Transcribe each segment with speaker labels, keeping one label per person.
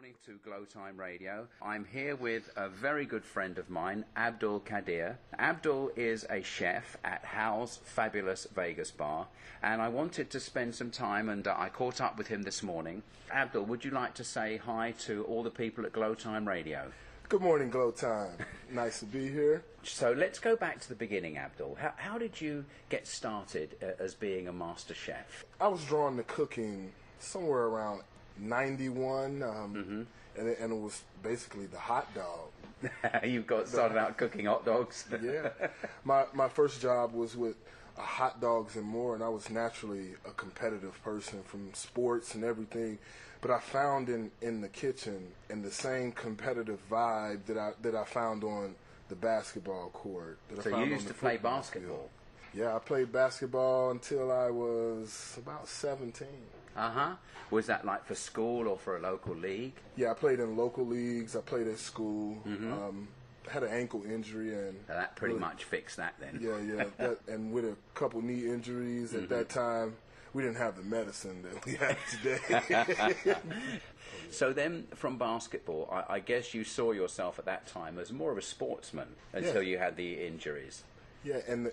Speaker 1: morning to GloTIME Radio. I'm here with a very good friend of mine, Abdul Qadir. Abdul is a chef at Hals Fabulous Vegas Bar, and I wanted to spend some time, and I caught up with him this morning. Abdul, would you like to say hi to all the people at GloTIME Radio?
Speaker 2: Good morning, GloTIME. Nice to be here.
Speaker 1: So let's go back to the beginning, Abdul. How did you get started as being a master chef?
Speaker 2: I was drawn to cooking somewhere around 91, and it was basically the hot dog.
Speaker 1: You got started out cooking hot dogs?
Speaker 2: Yeah. My first job was with hot dogs and more, and I was naturally a competitive person from sports and everything. But I found in the kitchen and the same competitive vibe that I found on the basketball court.
Speaker 1: So you used to play basketball?
Speaker 2: Yeah, I played basketball until I was about 17.
Speaker 1: Was that like for school or for a local league?
Speaker 2: Yeah, I played in local leagues. I played at school. Had an ankle injury, and
Speaker 1: that pretty much fixed that then.
Speaker 2: Yeah. And with a couple knee injuries at that time, we didn't have the medicine that we have today.
Speaker 1: So then, from basketball, I guess you saw yourself at that time as more of a sportsman until you had the injuries.
Speaker 2: Yeah, and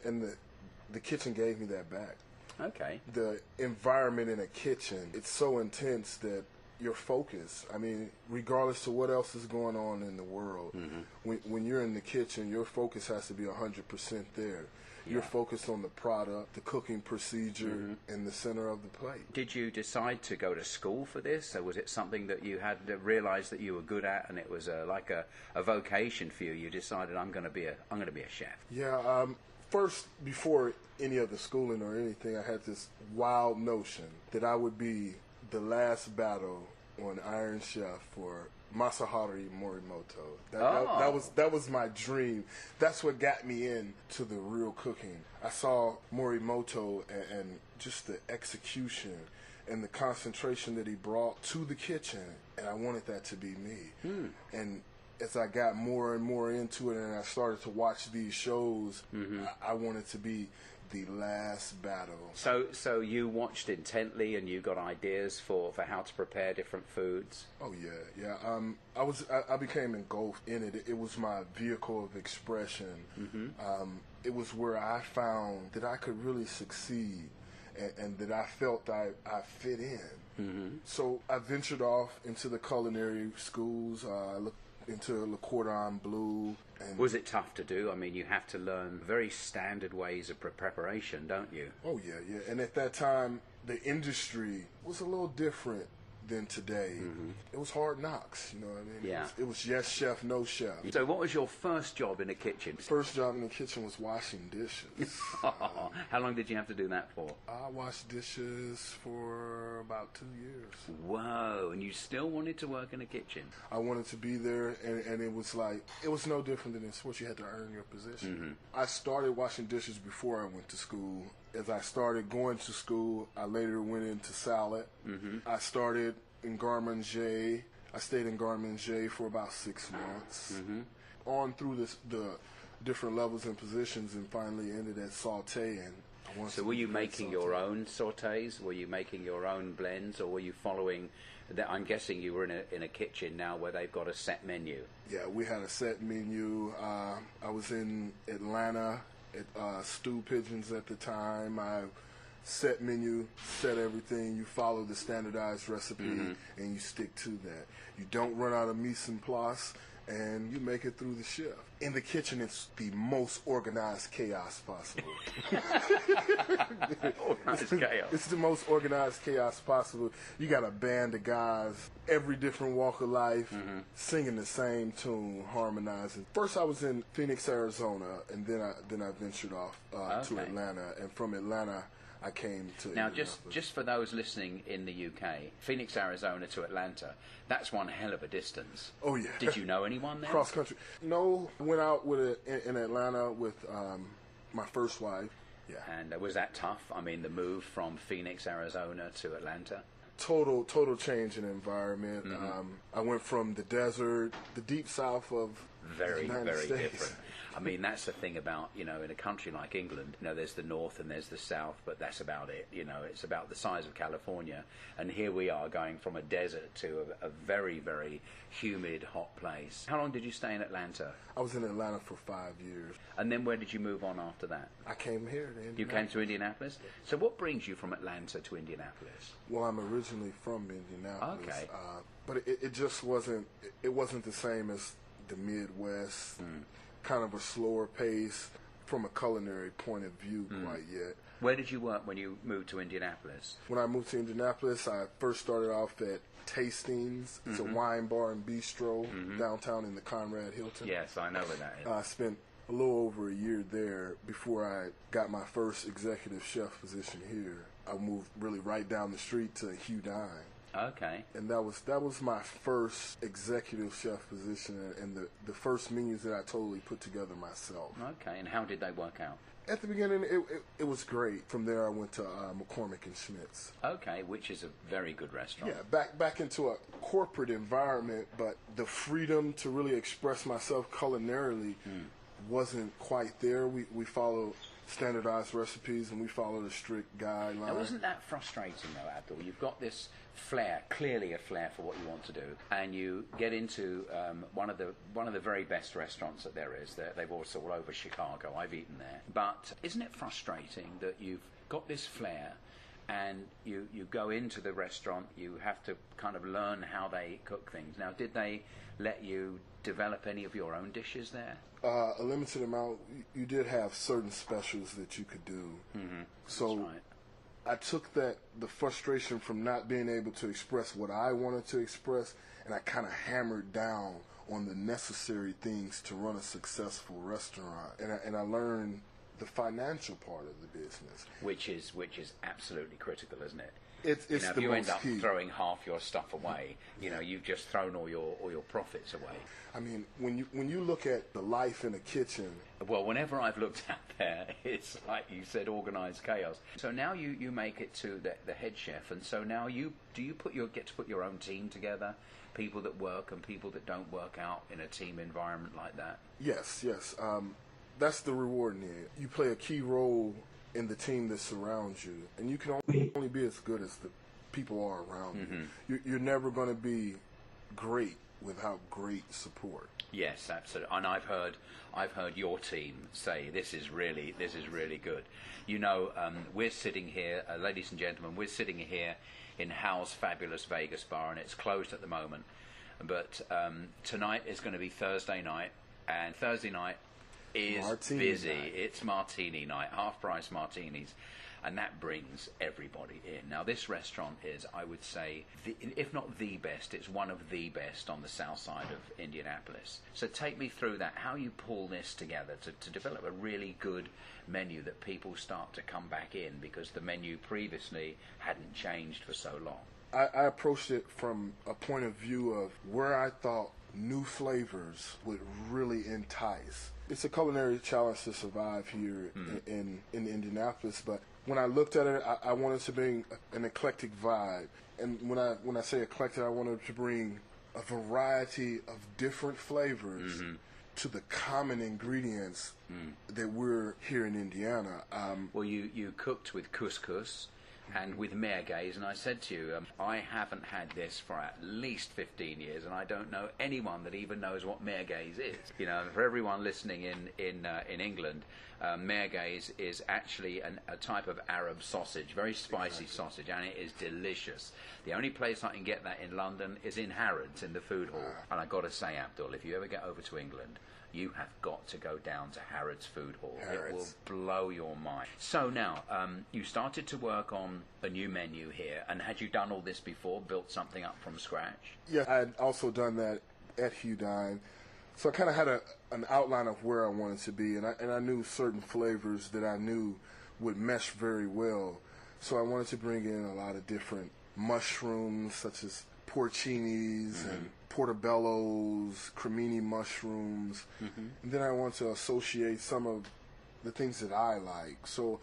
Speaker 2: the kitchen gave me that back.
Speaker 1: Okay.
Speaker 2: The environment in a kitchen, it's so intense that your focus, I mean, regardless of what else is going on in the world, when you're in the kitchen, your focus has to be 100% there. You're focused on the product, the cooking procedure, in the center of the plate. Did
Speaker 1: you decide to go to school for this, or was it something that you had realized that you were good at, and it was like a vocation for you? You decided, I'm going to be a chef.
Speaker 2: Yeah. First, before any of the schooling or anything, I had this wild notion that I would be the last battle on Iron Chef for Masahiro Morimoto. That was my dream. That's what got me into the real cooking. I saw Morimoto and just the execution and the concentration that he brought to the kitchen, and I wanted that to be me. And as I got more and more into it and I started to watch these shows, I wanted to be the last battle.
Speaker 1: So you watched intently and you got ideas for how to prepare different foods?
Speaker 2: Oh yeah. I became engulfed in it. It was my vehicle of expression. It was where I found that I could really succeed and that I felt I fit in. So I ventured off into the culinary schools. I looked into Le Cordon Bleu. And
Speaker 1: was it tough to do? I mean, you have to learn very standard ways of preparation, don't you?
Speaker 2: Oh, yeah. And at that time, the industry was a little different than today. It was hard knocks, you know what I mean?
Speaker 1: Yeah.
Speaker 2: It was yes chef, no chef.
Speaker 1: So what was your first job in the kitchen?
Speaker 2: First job in the kitchen was washing dishes.
Speaker 1: How long did you have to do that for?
Speaker 2: I washed dishes for about 2 years.
Speaker 1: Whoa, and you still wanted to work in a kitchen?
Speaker 2: I wanted to be there, and it was like, it was no different than in sports. You had to earn your position. I started washing dishes before I went to school. As I started going to school, I later went into salad. I started in garde-manger. I stayed in garde-manger for about 6 months. On through the different levels and positions, and finally ended at sauteing.
Speaker 1: So were you making your own sautés? Were you making your own blends, or were you following? I'm guessing you were in a kitchen now where they've got a set menu.
Speaker 2: Yeah, we had a set menu. I was in Atlanta at Stew Pigeons at the time. I set menu, set everything. You follow the standardized recipe and you stick to that. You don't run out of mise en place, and you make it through the shift. In the kitchen, it's the most organized chaos possible.
Speaker 1: Organized chaos.
Speaker 2: It's the most organized chaos possible. You got a band of guys, every different walk of life, singing the same tune, harmonizing. First, I was in Phoenix, Arizona, and then I ventured off to Atlanta, and from Atlanta, I came to...
Speaker 1: Now, just for those listening in the UK, Phoenix, Arizona to Atlanta, that's one hell of a distance.
Speaker 2: Oh, yeah.
Speaker 1: Did you know anyone there?
Speaker 2: Cross country. No, went out in Atlanta with my first wife. Yeah.
Speaker 1: And was that tough? I mean, the move from Phoenix, Arizona to Atlanta?
Speaker 2: Total change in environment. I went from the desert, the deep south of
Speaker 1: very,
Speaker 2: United
Speaker 1: very
Speaker 2: States.
Speaker 1: different. I mean, that's the thing about, in a country like England, there's the north and there's the south, but that's about it. It's about the size of California. And here we are going from a desert to a very, very humid, hot place. How long did you stay in Atlanta?
Speaker 2: I was in Atlanta for 5 years.
Speaker 1: And then where did you move on after that?
Speaker 2: I came here to Indianapolis.
Speaker 1: You came to Indianapolis? So what brings you from Atlanta to Indianapolis?
Speaker 2: Well, I'm originally from Indianapolis.
Speaker 1: Okay.
Speaker 2: But it just wasn't the same as the Midwest. Kind of a slower pace from a culinary point of view quite yet.
Speaker 1: Where did you work when you moved to Indianapolis?
Speaker 2: When I moved to Indianapolis, I first started off at Tastings. It's a wine bar and bistro downtown in the Conrad Hilton.
Speaker 1: Yes, I know where that is.
Speaker 2: I spent a little over a year there before I got my first executive chef position here. I moved really right down the street to Hugh Dine.
Speaker 1: Okay.
Speaker 2: And that was my first executive chef position and the first menus that I totally put together myself.
Speaker 1: Okay, and how did they work out?
Speaker 2: At the beginning, it was great. From there, I went to McCormick and Schmidt's.
Speaker 1: Okay, which is a very good restaurant.
Speaker 2: Yeah, back into a corporate environment, but the freedom to really express myself culinarily wasn't quite there. We followed standardized recipes and we followed a strict guideline.
Speaker 1: Now, isn't that frustrating though, Abdul? You've got this flair, clearly a flair for what you want to do, and you get into one of the very best restaurants that there is. They've also all over Chicago. I've eaten there. But isn't it frustrating that you've got this flair and you go into the restaurant, you have to kind of learn how they cook things. Now, did they let you develop any of your own dishes there?
Speaker 2: A limited amount. You did have certain specials that you could do. So
Speaker 1: That's right.
Speaker 2: I took the frustration from not being able to express what I wanted to express, and I kind of hammered down on the necessary things to run a successful restaurant. And I learned the financial part of the business,
Speaker 1: which is absolutely critical, isn't it?
Speaker 2: It's
Speaker 1: if
Speaker 2: the
Speaker 1: you end
Speaker 2: most
Speaker 1: up
Speaker 2: key.
Speaker 1: throwing half your stuff away, you've just thrown all your profits away.
Speaker 2: I mean, when you look at the life in a kitchen.
Speaker 1: Well, whenever I've looked out there, it's like you said, organized chaos. So now you make it to the head chef, and so now you get to put your own team together, people that work and people that don't work out in a team environment like that.
Speaker 2: Yes. That's the reward in it. You play a key role in the team that surrounds you, and you can only be as good as the people are around you. You're never going to be great without great support.
Speaker 1: Yes, absolutely. And I've heard your team say this is really good. We're sitting here, ladies and gentlemen, we're sitting here in Hals Fabulous Vegas Bar, and it's closed at the moment. But tonight is going to be Thursday night, and Thursday night is
Speaker 2: Martini
Speaker 1: busy.
Speaker 2: night.
Speaker 1: It's martini night, half-price martinis, and that brings everybody in. Now, this restaurant is, I would say, if not the best, it's one of the best on the south side of Indianapolis. So take me through that, how you pull this together to develop a really good menu that people start to come back in, because the menu previously hadn't changed for so long.
Speaker 2: I approached it from a point of view of where I thought new flavors would really entice. It's a culinary challenge to survive here in Indianapolis, but when I looked at it, I wanted to bring an eclectic vibe. And when I say eclectic, I wanted to bring a variety of different flavors to the common ingredients that we're here in Indiana.
Speaker 1: Well, you cooked with couscous and with merguez, and I said to you, I haven't had this for at least 15 years, and I don't know anyone that even knows what merguez is. For everyone listening in England, merguez is actually a type of Arab sausage, very spicy sausage, and it is delicious. The only place I can get that in London is in Harrods, in the food hall. And I've got to say, Abdul, if you ever get over to England, you have got to go down to Harrods Food Hall. It will blow your mind. So now, you started to work on a new menu here, and had you done all this before, built something up from scratch?
Speaker 2: Yeah, I had also done that at Hugh Dine. So I kind of had an outline of where I wanted to be, and I knew certain flavors that I knew would mesh very well. So I wanted to bring in a lot of different mushrooms, such as porcinis and portobellos, cremini mushrooms. And then I want to associate some of the things that I like. So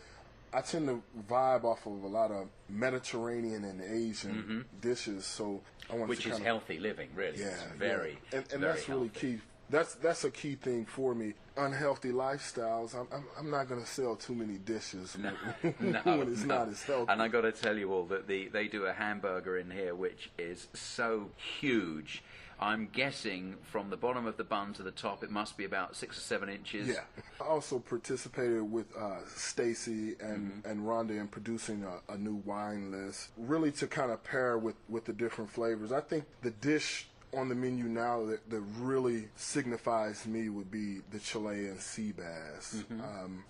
Speaker 2: I tend to vibe off of a lot of Mediterranean and Asian dishes. So I want
Speaker 1: Which
Speaker 2: to
Speaker 1: is healthy living, really.
Speaker 2: Yeah,
Speaker 1: it's very,
Speaker 2: and
Speaker 1: very
Speaker 2: that's really
Speaker 1: healthy.
Speaker 2: key That's a key thing for me. Unhealthy lifestyles. I'm not going to sell too many dishes when it's not as healthy.
Speaker 1: And I got to tell you all that they do a hamburger in here which is so huge. I'm guessing from the bottom of the bun to the top, it must be about 6 or 7 inches.
Speaker 2: Yeah. I also participated with Stacy and Rhonda in producing a new wine list, really to kind of pair with the different flavors. I think the dish on the menu now that really signifies me would be the Chilean sea bass.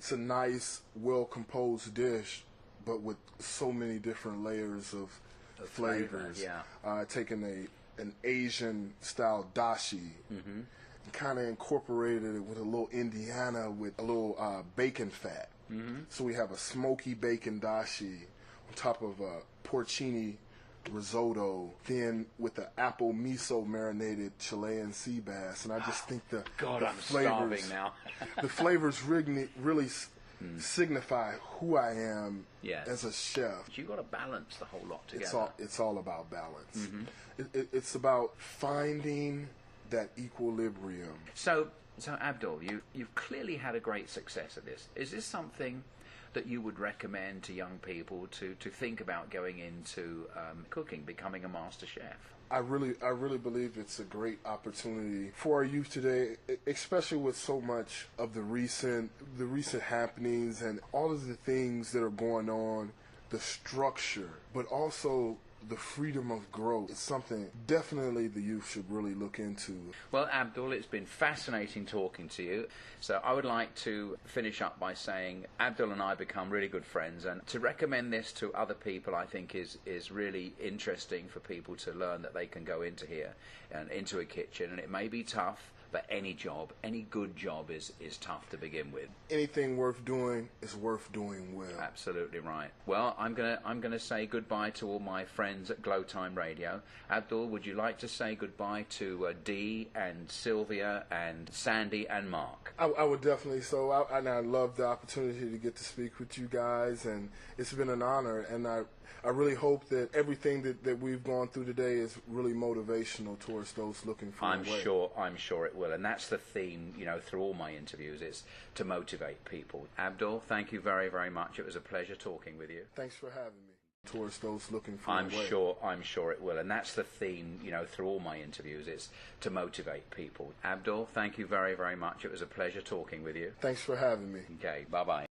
Speaker 2: It's a nice, well-composed dish, but with so many different layers of flavors. Taking an Asian-style dashi and kind of incorporated it with a little Indiana with a little bacon fat. So we have a smoky bacon dashi on top of a porcini risotto, then with the apple miso marinated Chilean sea bass, and I just think the
Speaker 1: I'm
Speaker 2: flavors,
Speaker 1: starving now.
Speaker 2: the flavors really signify who I am as a chef.
Speaker 1: You've got to balance the whole lot together.
Speaker 2: It's all about balance. It's about finding that equilibrium.
Speaker 1: So Abdul, you've clearly had a great success at this. Is this something that you would recommend to young people to think about going into cooking, becoming a master chef?
Speaker 2: I really believe it's a great opportunity for our youth today, especially with so much of the recent happenings and all of the things that are going on, the structure, but also the freedom of growth. It's something definitely the youth should really look into.
Speaker 1: Well, Abdul, it's been fascinating talking to you. So I would like to finish up by saying Abdul and I become really good friends, and to recommend this to other people I think is really interesting for people to learn that they can go into here and into a kitchen, and it may be tough, but any good job is tough to begin with.
Speaker 2: Anything worth doing is worth doing well.
Speaker 1: Absolutely right. Well, I'm gonna say goodbye to all my friends at GloTIME Radio. Abdul, would you like to say goodbye to Dee and Sylvia and Sandy and Mark?
Speaker 2: I would definitely. So, and I love the opportunity to get to speak with you guys, and it's been an honor. And I really hope that everything that we've gone through today is really motivational towards those looking for a way.
Speaker 1: I'm sure it will, and that's the theme, through all my interviews, is to motivate people. Abdul, thank you very, very much. It was a pleasure talking with you.
Speaker 2: Thanks for having me. Towards those looking for a way.
Speaker 1: I'm sure it will, and that's the theme, through all my interviews, is to motivate people. Abdul, thank you very, very much. It was a pleasure talking with you.
Speaker 2: Thanks for having me.
Speaker 1: Okay, bye-bye.